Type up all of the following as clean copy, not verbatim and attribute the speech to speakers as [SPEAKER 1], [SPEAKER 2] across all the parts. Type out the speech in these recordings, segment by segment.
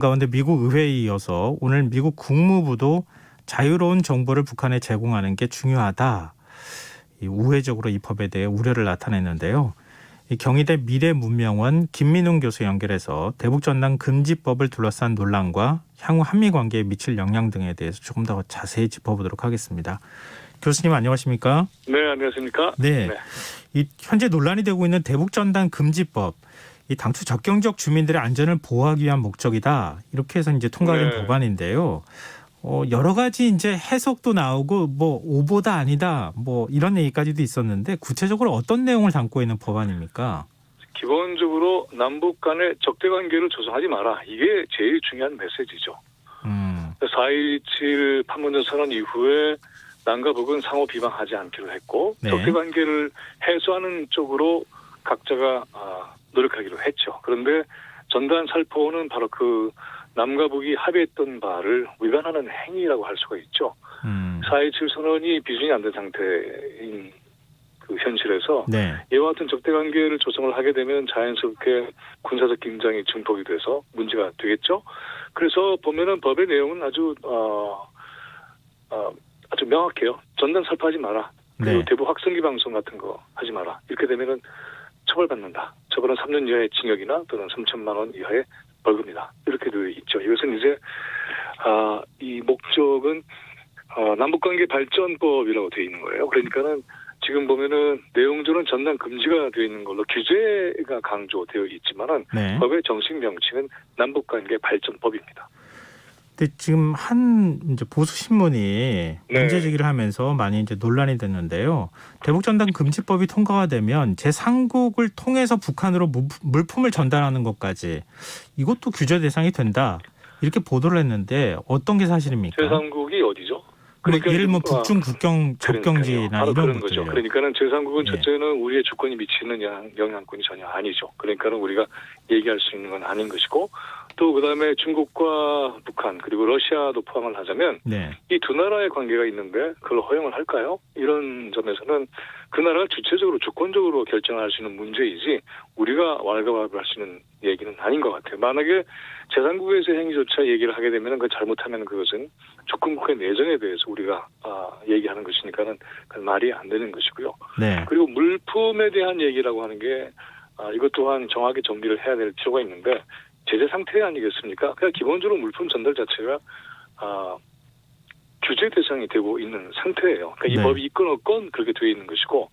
[SPEAKER 1] 가운데 미국 의회에 이어서 오늘 미국 국무부도 자유로운 정보를 북한에 제공하는 게 중요하다. 우회적으로 이 법에 대해 우려를 나타냈는데요. 이 경희대 미래문명원 김민웅 교수 연결해서 대북전단 금지법을 둘러싼 논란과 향후 한미 관계에 미칠 영향 등에 대해서 조금 더 자세히 짚어보도록 하겠습니다. 교수님 안녕하십니까?
[SPEAKER 2] 네, 안녕하십니까?
[SPEAKER 1] 네. 이 현재 논란이 되고 있는 대북전단 금지법, 이 당초 접경 지역 주민들의 안전을 보호하기 위한 목적이다. 이렇게 해서 이제 통과된 법안인데요. 여러 가지 이제 해석도 나오고 뭐 오보다 아니다 뭐 이런 얘기까지도 있었는데 구체적으로 어떤 내용을 담고 있는 법안입니까?
[SPEAKER 2] 기본적으로 남북 간의 적대 관계를 조성하지 마라. 이게 제일 중요한 메시지죠. 4.27 판문점 선언 이후에 남과 북은 상호 비방하지 않기로 했고
[SPEAKER 1] 네.
[SPEAKER 2] 적대 관계를 해소하는 쪽으로 각자가 노력하기로 했죠. 그런데 전단 살포는 바로 그 남과 북이 합의했던 바를 위반하는 행위라고 할 수가 있죠. 4.27 선언이 비준이 안 된 상태인 그 현실에서
[SPEAKER 1] 네.
[SPEAKER 2] 이와 같은 적대 관계를 조성을 하게 되면 자연스럽게 군사적 긴장이 증폭이 돼서 문제가 되겠죠. 그래서 보면은 법의 내용은 아주 명확해요. 전단 살포하지 마라. 그리고
[SPEAKER 1] 네.
[SPEAKER 2] 대북 확성기 방송 같은 거 하지 마라. 이렇게 되면은 처벌받는다. 처벌은 3년 이하의 징역이나 또는 3천만 원 이하의 벌금이다. 이렇게 되어 있죠. 이것은 이제 이 목적은 남북관계 발전법이라고 되어 있는 거예요. 그러니까는 지금 보면은 내용적으로는 전단 금지가 되어 있는 걸로 규제가 강조되어 있지만은
[SPEAKER 1] 네.
[SPEAKER 2] 법의 정식 명칭은 남북관계 발전법입니다.
[SPEAKER 1] 근데 지금 한 이제 보수 신문이 문제 제기를 하면서 많이 이제 논란이 됐는데요. 대북전단 금지법이 통과가 되면 제3국을 통해서 북한으로 물품을 전달하는 것까지 이것도 규제 대상이 된다. 이렇게 보도를 했는데 어떤 게 사실입니까?
[SPEAKER 2] 제3국이 어디죠?
[SPEAKER 1] 그러니까 예를 들면 북중 국경 접경지나
[SPEAKER 2] 바로
[SPEAKER 1] 이런
[SPEAKER 2] 그런
[SPEAKER 1] 것들요.
[SPEAKER 2] 거죠. 그러니까는 제3국은
[SPEAKER 1] 예.
[SPEAKER 2] 첫째는 우리의 주권이 미치는 영향권이 전혀 아니죠. 그러니까는 우리가 얘기할 수 있는 건 아닌 것이고 또 그다음에 중국과 북한 그리고 러시아도 포함을 하자면
[SPEAKER 1] 네.
[SPEAKER 2] 이 두 나라의 관계가 있는데 그걸 허용을 할까요? 이런 점에서는 그 나라가 주체적으로 주권적으로 결정할 수 있는 문제이지 우리가 왈가왈부할 수 있는 얘기는 아닌 것 같아요. 만약에 제3국에서 행위조차 얘기를 하게 되면 그 잘못하면 그것은 주권국의 내정에 대해서 우리가 얘기하는 것이니까는 그건 말이 안 되는 것이고요.
[SPEAKER 1] 네.
[SPEAKER 2] 그리고 물품에 대한 얘기라고 하는 게 이것 또한 정확히 정비를 해야 될 필요가 있는데 제재 상태 아니겠습니까? 그냥 기본적으로 물품 전달 자체가 규제 대상이 되고 있는 상태예요. 그러니까 이
[SPEAKER 1] 네.
[SPEAKER 2] 법이 있건 없건 그렇게 되어 있는 것이고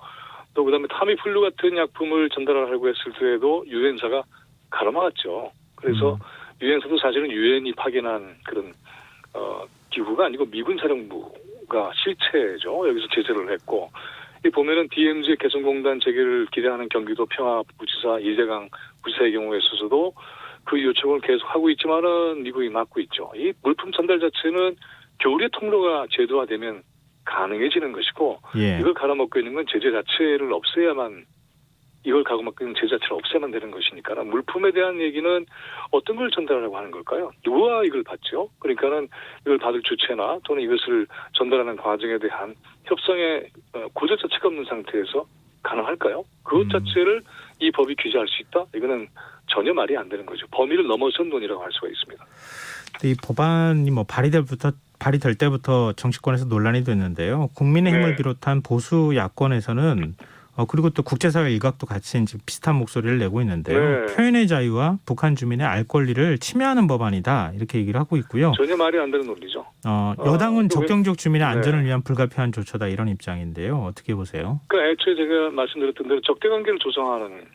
[SPEAKER 2] 또 그다음에 타미플루 같은 약품을 전달하려고 했을 때에도 유엔사가 가로막았죠. 그래서 유엔사도 사실은 유엔이 파견한 그런 기구가 아니고 미군 사령부가 실체죠. 여기서 제재를 했고 이 보면은 DMZ 개성공단 재개를 기대하는 경기도 평화부지사 이재강 부지사의 경우에 있어서도 그 요청을 계속 하고 있지만은 미국이 막고 있죠. 이 물품 전달 자체는 교류의 통로가 제도화되면 가능해지는 것이고
[SPEAKER 1] 예.
[SPEAKER 2] 이걸 가로막고 있는 건 제재 자체를 없애야만 이걸 가로막고 있는 제재 자체를 없애야만 되는 것이니까 물품에 대한 얘기는 어떤 걸 전달하려고 하는 걸까요? 누가 이걸 받죠? 그러니까는 이걸 받을 주체나 또는 이것을 전달하는 과정에 대한 협상의 구조 자체가 없는 상태에서 가능할까요? 그것 자체를 이 법이 규제할 수 있다? 이거는 전혀 말이 안 되는 거죠. 범위를 넘어선 논의라고 할 수가 있습니다.
[SPEAKER 1] 이 법안이 뭐 발의될 때부터 정치권에서 논란이 됐는데요. 국민의힘을
[SPEAKER 2] 네.
[SPEAKER 1] 비롯한 보수 야권에서는 그리고 또 국제사회 일각도 같이 이제 비슷한 목소리를 내고 있는데요.
[SPEAKER 2] 네.
[SPEAKER 1] 표현의 자유와 북한 주민의 알 권리를 침해하는 법안이다 이렇게 얘기를 하고 있고요.
[SPEAKER 2] 전혀 말이 안 되는 논리죠.
[SPEAKER 1] 여당은 적경지역 주민의
[SPEAKER 2] 네.
[SPEAKER 1] 안전을 위한 불가피한 조처다 이런 입장인데요. 어떻게 보세요?
[SPEAKER 2] 그러니까 애초에 제가 말씀드렸던 대로 적대관계를 조성하는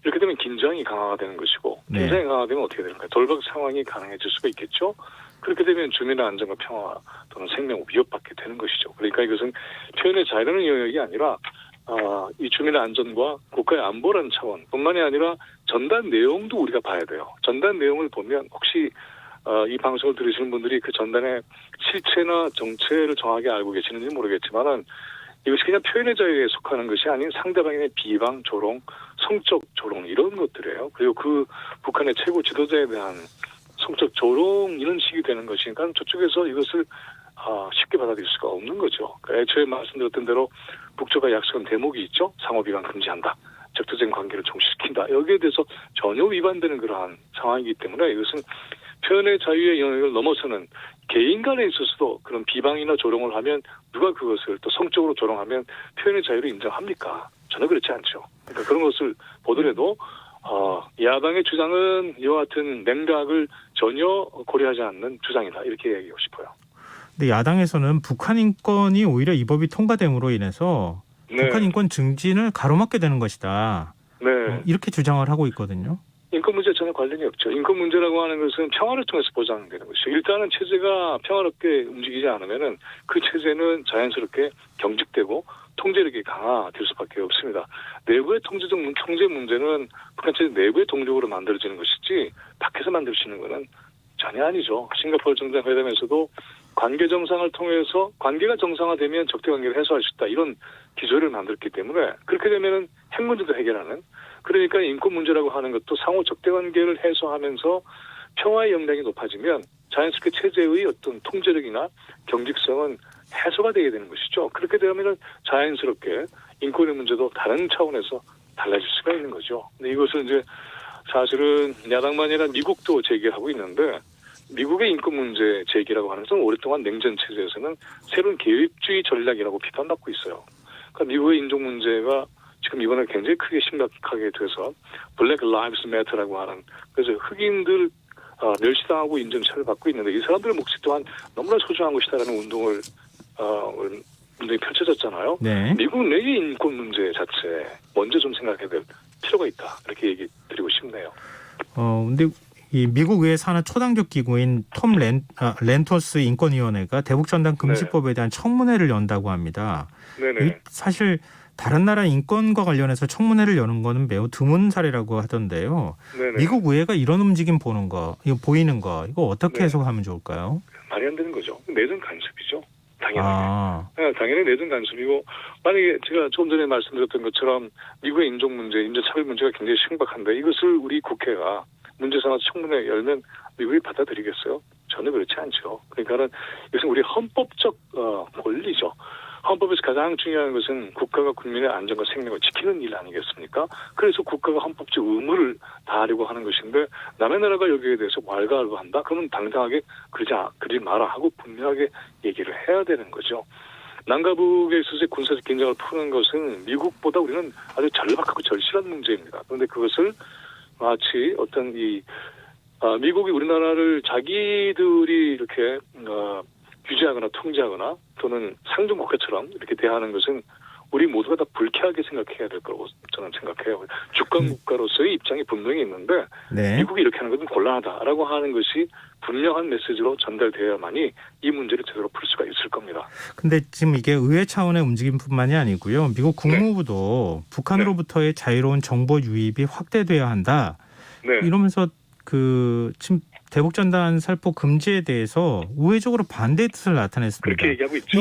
[SPEAKER 2] 이렇게 되면 긴장이 강화가 되는 것이고 긴장이
[SPEAKER 1] 네.
[SPEAKER 2] 강화되면 어떻게 되는가? 돌박 상황이 가능해질 수가 있겠죠. 그렇게 되면 주민의 안전과 평화 또는 생명을 위협받게 되는 것이죠. 그러니까 이것은 표현의 자유라는 영역이 아니라 이 주민의 안전과 국가의 안보라는 차원뿐만이 아니라 전단 내용도 우리가 봐야 돼요. 전단 내용을 보면 혹시 이 방송을 들으시는 분들이 그 전단의 실체나 정체를 정확하게 알고 계시는지 모르겠지만은 이것이 그냥 표현의 자유에 속하는 것이 아닌 상대방의 비방, 조롱, 성적 조롱 이런 것들이에요. 그리고 그 북한의 최고 지도자에 대한 성적 조롱 이런 식이 되는 것이니까 저쪽에서 이것을 쉽게 받아들일 수가 없는 거죠. 그러니까 애초에 말씀드렸던 대로 북조가 약속한 대목이 있죠. 상호비방 금지한다. 적대적 관계를 종식시킨다. 여기에 대해서 전혀 위반되는 그러한 상황이기 때문에 이것은 표현의 자유의 영역을 넘어서는 개인 간에 있어서도 그런 비방이나 조롱을 하면 누가 그것을 또 성적으로 조롱하면 표현의 자유를 인정합니까? 전혀 그렇지 않죠. 그러니까 그런 것을 보더라도 야당의 주장은 이와 같은 냉각을 전혀 고려하지 않는 주장이다. 이렇게 얘기하고 싶어요.
[SPEAKER 1] 근데 야당에서는 북한 인권이 오히려 이 법이 통과됨으로 인해서
[SPEAKER 2] 네.
[SPEAKER 1] 북한 인권 증진을 가로막게 되는 것이다.
[SPEAKER 2] 네.
[SPEAKER 1] 이렇게 주장을 하고 있거든요.
[SPEAKER 2] 인권 문제 전혀 관련이 없죠. 인권 문제라고 하는 것은 평화를 통해서 보장되는 것이죠. 일단은 체제가 평화롭게 움직이지 않으면은 그 체제는 자연스럽게 경직되고 통제력이 강화될 수밖에 없습니다. 내부의 경제 문제는 북한 체제 내부의 동력으로 만들어지는 것이지 밖에서 만들 수 있는 것은 전혀 아니죠. 싱가포르 정상회담에서도 관계 정상을 통해서 관계가 정상화되면 적대 관계를 해소할 수 있다. 이런 기조를 만들었기 때문에 그렇게 되면은 핵 문제도 해결하는 그러니까 인권 문제라고 하는 것도 상호 적대 관계를 해소하면서 평화의 역량이 높아지면 자연스럽게 체제의 어떤 통제력이나 경직성은 해소가 되게 되는 것이죠. 그렇게 되면 자연스럽게 인권의 문제도 다른 차원에서 달라질 수가 있는 거죠. 근데 이것을 이제 사실은 야당만이 아니라 미국도 제기하고 있는데 미국의 인권 문제 제기라고 하는 것은 오랫동안 냉전 체제에서는 새로운 계획주의 전략이라고 비판받고 있어요. 그러니까 미국의 인종 문제가 지금 이번에 굉장히 크게 심각하게 돼서 블랙 라이브스 매터라고 하는 그래서 흑인들 멸시당하고 인정차를 받고 있는데 이 사람들의 목소리 또한 너무나 소중한 것이다라는 운동이 펼쳐졌잖아요.
[SPEAKER 1] 네.
[SPEAKER 2] 미국 내의 인권 문제 자체 먼저 좀 생각해야 될 필요가 있다. 이렇게 얘기 드리고 싶네요.
[SPEAKER 1] 근데 이 미국 의회 산하 초당적 기구인 톰 렌토스 인권위원회가 대북전단 금지법에 대한 청문회를 연다고 합니다.
[SPEAKER 2] 네네.
[SPEAKER 1] 사실 다른 나라 인권과 관련해서 청문회를 여는 거는 매우 드문 사례라고 하던데요.
[SPEAKER 2] 네네.
[SPEAKER 1] 미국 의회가 이런 움직임 보이는 거 이거 어떻게
[SPEAKER 2] 네.
[SPEAKER 1] 해석하면 좋을까요?
[SPEAKER 2] 말이 안 되는 거죠. 내정 간섭이죠. 당연하게. 당연히 내정 간섭이고 만약에 제가 조금 전에 말씀드렸던 것처럼 미국의 인종 문제, 인종차별 문제가 굉장히 심각한데 이것을 우리 국회가 문제 삼아서 청문회 열면 미국이 받아들이겠어요? 전혀 그렇지 않죠. 그러니까는 이것은 우리 헌법적 권리죠. 헌법에서 가장 중요한 것은 국가가 국민의 안전과 생명을 지키는 일 아니겠습니까? 그래서 국가가 헌법적 의무를 다하려고 하는 것인데 남의 나라가 여기에 대해서 왈가왈부한다? 그러면 당당하게 그러지 마라 하고 분명하게 얘기를 해야 되는 거죠. 남과 북에 있어서 군사적 긴장을 푸는 것은 미국보다 우리는 아주 절박하고 절실한 문제입니다. 그런데 그것을 마치 어떤 미국이 우리나라를 자기들이 이렇게 규제하거나 통제하거나 또는 상종국가처럼 이렇게 대하는 것은 우리 모두가 다 불쾌하게 생각해야 될 거라고 저는 생각해요. 주권 국가로서의 입장이 분명히 있는데
[SPEAKER 1] 네.
[SPEAKER 2] 미국이 이렇게 하는 것은 곤란하다라고 하는 것이 분명한 메시지로 전달되어야만이 이 문제를 제대로 풀 수가 있을 겁니다.
[SPEAKER 1] 근데 지금 이게 의회 차원의 움직임뿐만이 아니고요. 미국 국무부도 북한으로부터의 자유로운 정보 유입이 확대돼야 한다.
[SPEAKER 2] 네.
[SPEAKER 1] 이러면서 지금 대북전단 살포 금지에 대해서 우회적으로 반대의 뜻을 나타냈습니다.
[SPEAKER 2] 그렇게 얘기하고 있죠.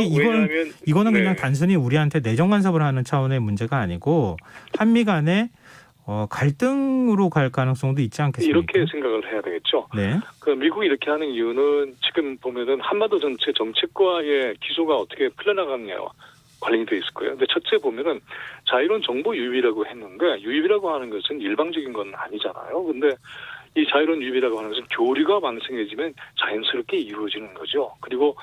[SPEAKER 1] 이거는
[SPEAKER 2] 네.
[SPEAKER 1] 그냥 단순히 우리한테 내정 간섭을 하는 차원의 문제가 아니고 한미 간의 갈등으로 갈 가능성도 있지 않겠습니까?
[SPEAKER 2] 이렇게 생각을 해야 되겠죠.
[SPEAKER 1] 네.
[SPEAKER 2] 그 미국이 이렇게 하는 이유는 지금 보면은 한반도 전체 정책과의 기조가 어떻게 풀려나가느냐와 관련이 돼 있을 거예요. 근데 첫째 보면은 자유로운 정보 유입이라고 했는데 유입이라고 하는 것은 일방적인 건 아니잖아요. 근데 이 자유로운 유입이라고 하는 것은 교류가 왕성해지면 자연스럽게 이루어지는 거죠. 그리고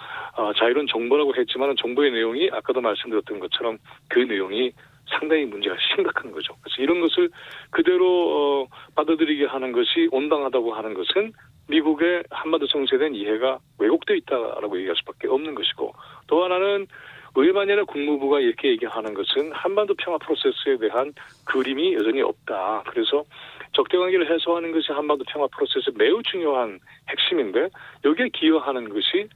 [SPEAKER 2] 자유로운 정보라고 했지만 정보의 내용이 아까도 말씀드렸던 것처럼 그 내용이 상당히 문제가 심각한 거죠. 그래서 이런 것을 그대로 받아들이게 하는 것이 온당하다고 하는 것은 미국의 한반도 정세에 대한 이해가 왜곡되어 있다라고 얘기할 수밖에 없는 것이고 또 하나는 의회만이 아니라 국무부가 이렇게 얘기하는 것은 한반도 평화 프로세스에 대한 그림이 여전히 없다. 그래서 적대관계를 해소하는 것이 한반도 평화 프로세스의 매우 중요한 핵심인데 여기에 기여하는 것이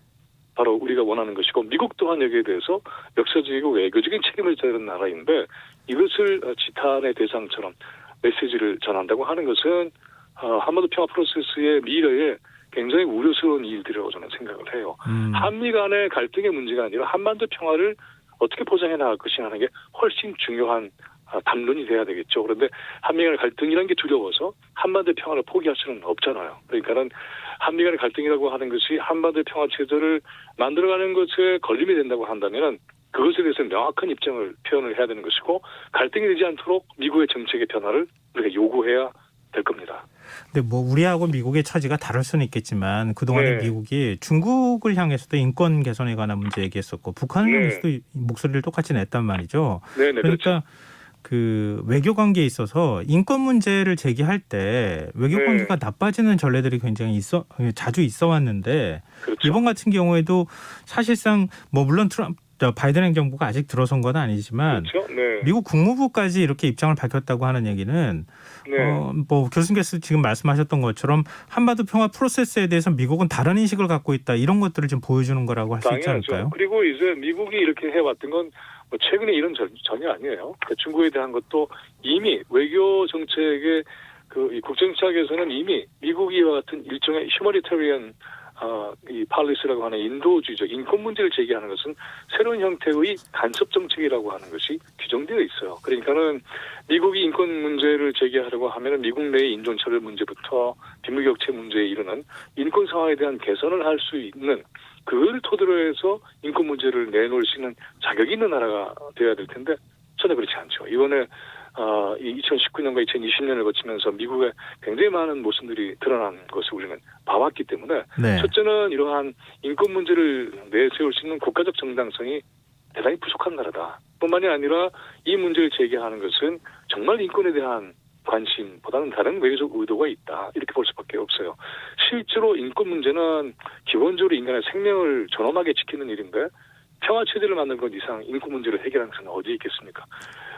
[SPEAKER 2] 바로 우리가 원하는 것이고 미국 또한 여기에 대해서 역사적이고 외교적인 책임을 져야 하는 나라인데 이것을 지탄의 대상처럼 메시지를 전한다고 하는 것은 한반도 평화 프로세스의 미래에 굉장히 우려스러운 일들이라고 저는 생각을 해요. 한미 간의 갈등의 문제가 아니라 한반도 평화를 어떻게 보장해 나갈 것이냐는 게 훨씬 중요한 담론이 돼야 되겠죠. 그런데 한미 간의 갈등이라는 게 두려워서 한반도 평화를 포기할 수는 없잖아요. 그러니까는 한미 간의 갈등이라고 하는 것이 한반도 평화 체제를 만들어가는 것에 걸림이 된다고 한다면은 그것에 대해서 명확한 입장을 표현을 해야 되는 것이고 갈등이 되지 않도록 미국의 정책의 변화를 우리가 요구해야 될 겁니다.
[SPEAKER 1] 근데 뭐 우리하고 미국의 처지가 다를 수는 있겠지만 그동안에
[SPEAKER 2] 네.
[SPEAKER 1] 미국이 중국을 향해서도 인권 개선에 관한 문제 얘기했었고 북한을
[SPEAKER 2] 네.
[SPEAKER 1] 향해서도 목소리를 똑같이 냈단 말이죠.
[SPEAKER 2] 네네.
[SPEAKER 1] 그러니까
[SPEAKER 2] 그렇죠.
[SPEAKER 1] 그 외교 관계에 있어서 인권 문제를 제기할 때 외교
[SPEAKER 2] 네.
[SPEAKER 1] 관계가 나빠지는 전례들이 굉장히 자주 있어 왔는데
[SPEAKER 2] 그렇죠.
[SPEAKER 1] 이번 같은 경우에도 사실상 뭐 물론 바이든 행정부가 아직 들어선 건 아니지만
[SPEAKER 2] 그렇죠. 네.
[SPEAKER 1] 미국 국무부까지 이렇게 입장을 밝혔다고 하는 얘기는
[SPEAKER 2] 네.
[SPEAKER 1] 뭐 교수님께서 지금 말씀하셨던 것처럼 한반도 평화 프로세스에 대해서 미국은 다른 인식을 갖고 있다 이런 것들을 좀 보여주는 거라고 할 수 있지
[SPEAKER 2] 당연하죠.
[SPEAKER 1] 않을까요?
[SPEAKER 2] 그리고 이제 미국이 이렇게 해왔던 건 뭐 최근에 이런 전혀 아니에요. 그러니까 중국에 대한 것도 이미 외교 정책의 이 국정책에서는 이미 미국이 이와 같은 일종의 휴머니테리언 이 팔리스라고 하는 인도주의적 인권 문제를 제기하는 것은 새로운 형태의 간섭 정책이라고 하는 것이 규정되어 있어요. 그러니까는 미국이 인권 문제를 제기하려고 하면은 미국 내의 인종차별 문제부터 빈부격차 문제에 이르는 인권 상황에 대한 개선을 할 수 있는 그걸 토대로 해서 인권 문제를 내놓을 수 있는 자격이 있는 나라가 되어야 될 텐데 전혀 그렇지 않죠. 이번에 2019년과 2020년을 거치면서 미국의 굉장히 많은 모습들이 드러난 것을 우리는 봐왔기 때문에
[SPEAKER 1] 네.
[SPEAKER 2] 첫째는 이러한 인권 문제를 내세울 수 있는 국가적 정당성이 대단히 부족한 나라다. 뿐만이 아니라 이 문제를 제기하는 것은 정말 인권에 대한 관심보다는 다른 외교적 의도가 있다. 이렇게 볼 수밖에 없어요. 실제로 인권 문제는 기본적으로 인간의 생명을 존엄하게 지키는 일인데 평화체제를 만든 것 이상 인권 문제를 해결하는 것은 어디에 있겠습니까?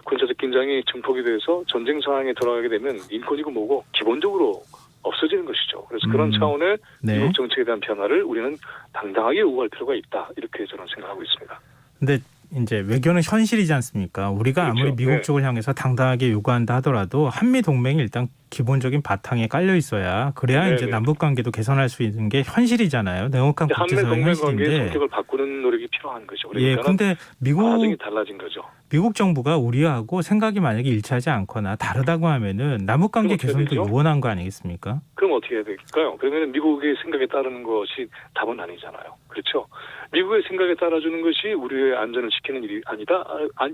[SPEAKER 2] 군사적 긴장이 증폭이 돼서 전쟁 상황에 들어가게 되면 인권이고 뭐고 기본적으로 없어지는 것이죠. 그래서 그런 차원의
[SPEAKER 1] 네.
[SPEAKER 2] 미국 정책에 대한 변화를 우리는 당당하게 요구할 필요가 있다. 이렇게 저는 생각하고 있습니다.
[SPEAKER 1] 근데 이제 외교는 현실이지 않습니까? 우리가
[SPEAKER 2] 그렇죠.
[SPEAKER 1] 아무리 미국
[SPEAKER 2] 네.
[SPEAKER 1] 쪽을 향해서 당당하게 요구한다 하더라도 한미 동맹이 일단 기본적인 바탕에 깔려 있어야 그래야
[SPEAKER 2] 네네.
[SPEAKER 1] 이제 남북 관계도 개선할 수 있는 게 현실이잖아요. 명확한
[SPEAKER 2] 한미
[SPEAKER 1] 국제사회
[SPEAKER 2] 동맹 관계의
[SPEAKER 1] 현실인데.
[SPEAKER 2] 성격을 바꾸는 노력이 필요한 거죠.
[SPEAKER 1] 예,
[SPEAKER 2] 그러니까
[SPEAKER 1] 근데
[SPEAKER 2] 과정이 달라진 거죠.
[SPEAKER 1] 미국 정부가 우리하고 생각이 만약에 일치하지 않거나 다르다고 하면은 남북 관계
[SPEAKER 2] 그럼 어떻게
[SPEAKER 1] 개선도
[SPEAKER 2] 되죠?
[SPEAKER 1] 요원한 거 아니겠습니까?
[SPEAKER 2] 그럼 어떻게 해야 될까요? 그러면 미국의 생각에 따르는 것이 답은 아니잖아요. 그렇죠? 미국의 생각에 따라주는 것이 우리의 안전을 지키는 일이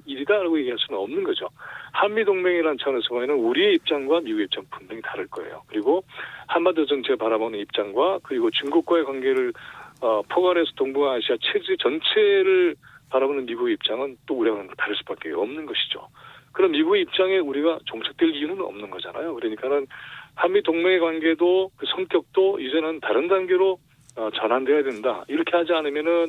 [SPEAKER 2] 일이다라고 얘기할 수는 없는 거죠. 한미동맹이라는 차원에서 보면 우리의 입장과 미국의 입장 분명히 다를 거예요. 그리고 한반도 정책을 바라보는 입장과 그리고 중국과의 관계를 포괄해서 동북아시아 체제 전체를 바라보는 미국의 입장은 또 우리와는 다를 수밖에 없는 것이죠. 그럼 미국의 입장에 우리가 종착될 이유는 없는 거잖아요. 그러니까는 한미 동맹의 관계도 그 성격도 이제는 다른 단계로 전환돼야 된다. 이렇게 하지 않으면은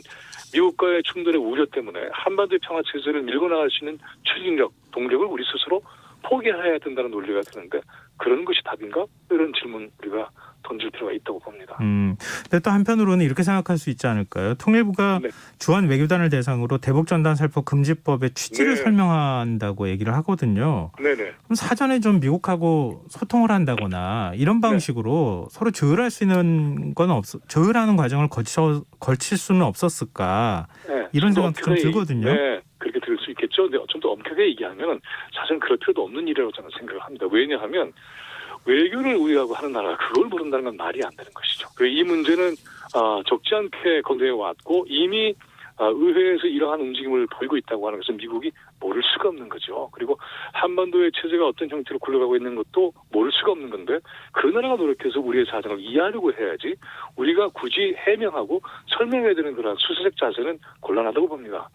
[SPEAKER 2] 미국과의 충돌의 우려 때문에 한반도의 평화 체제를 밀고 나갈 수 있는 추진력, 동력을 우리 스스로 포기해야 된다는 논리가 되는데 그런 것이 답인가? 이런 질문 우리가 던질 필요가 있다고 봅니다.
[SPEAKER 1] 근데 또 한편으로는 이렇게 생각할 수 있지 않을까요? 통일부가
[SPEAKER 2] 네.
[SPEAKER 1] 주한 외교단을 대상으로 대북전단 살포 금지법의 취지를
[SPEAKER 2] 네.
[SPEAKER 1] 설명한다고 얘기를 하거든요.
[SPEAKER 2] 네네.
[SPEAKER 1] 그럼 사전에 좀 미국하고 소통을 한다거나 이런 방식으로 서로 조율할 수 있는 건 조율하는 과정을 거칠 수는 없었을까?
[SPEAKER 2] 네.
[SPEAKER 1] 이런 생각도 좀 들거든요.
[SPEAKER 2] 네. 그렇게 들을 수 있겠죠. 근데 좀 더 엄격하게 얘기하면 사실은 그럴 필요도 없는 일이라고 저는 생각을 합니다. 왜냐하면 외교를 우리하고 하는 나라가 그걸 모른다는 건 말이 안 되는 것이죠. 이 문제는 적지 않게 건드려 왔고 이미 의회에서 이러한 움직임을 보이고 있다고 하는 것은 미국이 모를 수가 없는 거죠. 그리고 한반도의 체제가 어떤 형태로 굴러가고 있는 것도 모를 수가 없는 건데 그 나라가 노력해서 우리의 사정을 이해하려고 해야지 우리가 굳이 해명하고 설명해야 되는 그런 수세적 자세는 곤란하다고 봅니다.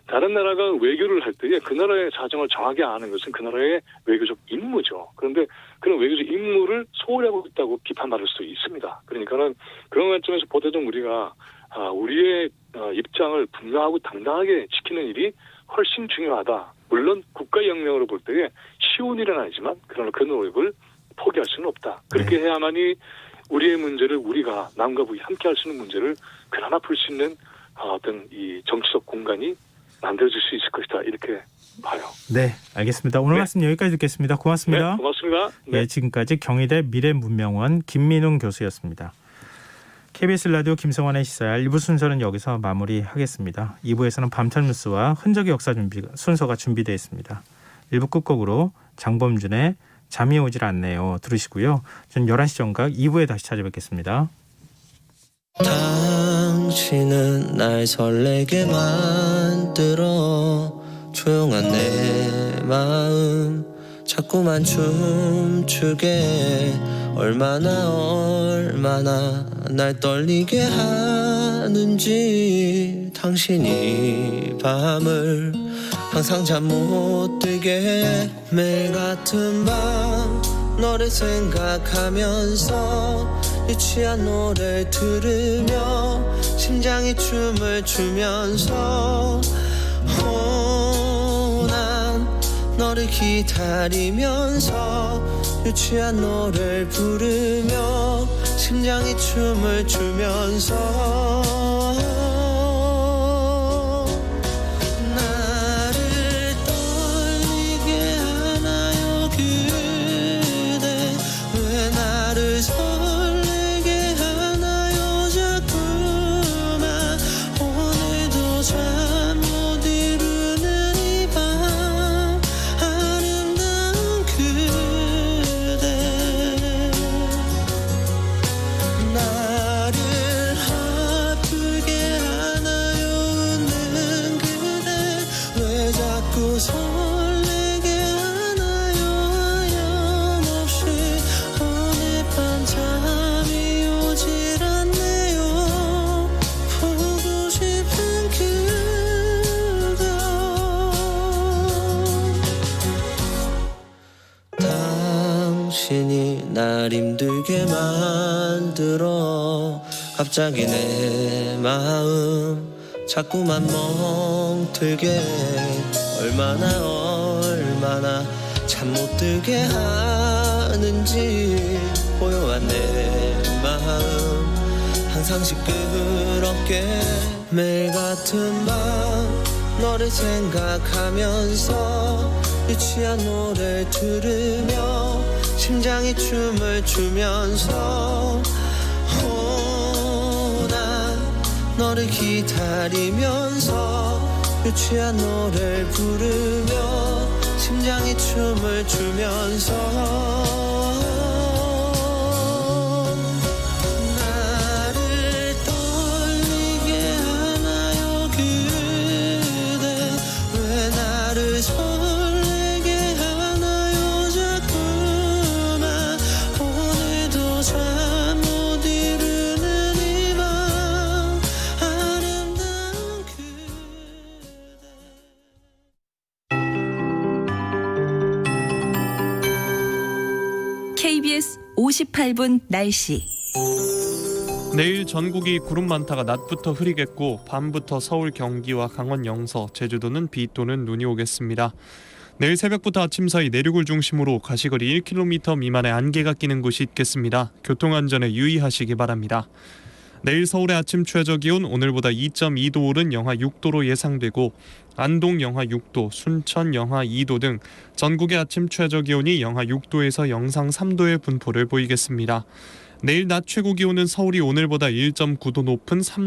[SPEAKER 2] 다른 나라가 외교를 할 때에 그 나라의 사정을 정확히 아는 것은 그 나라의 외교적 임무죠. 그런데 그런 외교적 임무를 소홀히 하고 있다고 비판받을 수 있습니다. 그러니까는 그런 관점에서 보다 좀 우리가 우리의 입장을 분명하고 당당하게 지키는 일이 훨씬 중요하다. 물론 국가 영역으로 볼 때에 쉬운 일은 아니지만 그러나 그 노력을 포기할 수는 없다. 그렇게 해야만이 우리의 문제를 우리가 남과 북이 함께 할 수 있는 문제를 그나마 풀 수 있는 어떤 이 정치적 공간이 만들어질 수 있을 것이다. 이렇게 봐요.
[SPEAKER 1] 네, 알겠습니다. 오늘
[SPEAKER 2] 네.
[SPEAKER 1] 말씀 여기까지 듣겠습니다. 고맙습니다.
[SPEAKER 2] 네, 고맙습니다. 네.
[SPEAKER 1] 지금까지 경희대 미래문명원 김민웅 교수였습니다. KBS 라디오 김성환의 시사야 1부 순서는 여기서 마무리하겠습니다. 2부에서는 밤철 뉴스와 흔적의 역사 순서가 준비되어 있습니다. 1부 끝곡으로 장범준의 잠이 오질 않네요 들으시고요. 전 11시 정각 2부에 다시 찾아뵙겠습니다.
[SPEAKER 3] 당신은 날 설레게 만들어 조용한 내 마음 자꾸만 춤추게 얼마나 날 떨리게 하는지 당신이 밤을 항상 잠 못 들게 해. 매일 같은 밤 너를 생각하면서 유치한 노래를 들으며 심장이 춤을 추면서 난 너를 기다리면서 유치한 노래를 부르며 심장이 춤을 추면서 나를 떨리게 하나요 그대 왜 나를 설레게 하나요 자꾸만 오늘도 잠 못 이루는 이 밤 아름다운 그대 나를 아프게 하나요 웃는 그대 왜 자꾸 설레게 하나요 하염없이 오늘 밤 잠이 오질 않네요 보고 싶은 그대 당신이 날 힘들게 만들어 갑자기 내 마음 자꾸만 멍들게 해. 얼마나 잠 못 들게 하는지 고요한 내 마음 항상 시끄럽게 매일 같은 밤 너를 생각하면서 유치한 노래를 들으며 심장이 춤을 추면서 난 너를 기다리면서 유치한 노래를 부르며 심장이 춤을 추면서 나를 떨리게 하나요 그대 왜 나를 설레게 하나요 자꾸만 오늘도 잠 못 이루는 이 밤 아름다운 그대
[SPEAKER 4] KBS 58분 날씨.
[SPEAKER 5] 내일 전국이 구름 많다가 낮부터 흐리겠고 밤부터 서울, 경기와 강원, 영서, 제주도는 비 또는 눈이 오겠습니다. 내일 새벽부터 아침 사이 내륙을 중심으로 가시거리 1km 미만의 안개가 끼는 곳이 있겠습니다. 교통안전에 유의하시기 바랍니다. 내일 서울의 아침 최저 기온 오늘보다 2.2도 오른 영하 6도로 예상되고 안동 영하 6도, 순천 영하 2도 등 전국의 아침 최저 기온이 영하 6도에서 영상 3도의 분포를 보이겠습니다. 내일 낮 최고 기온은 서울이 오늘보다 1.9도 높은 3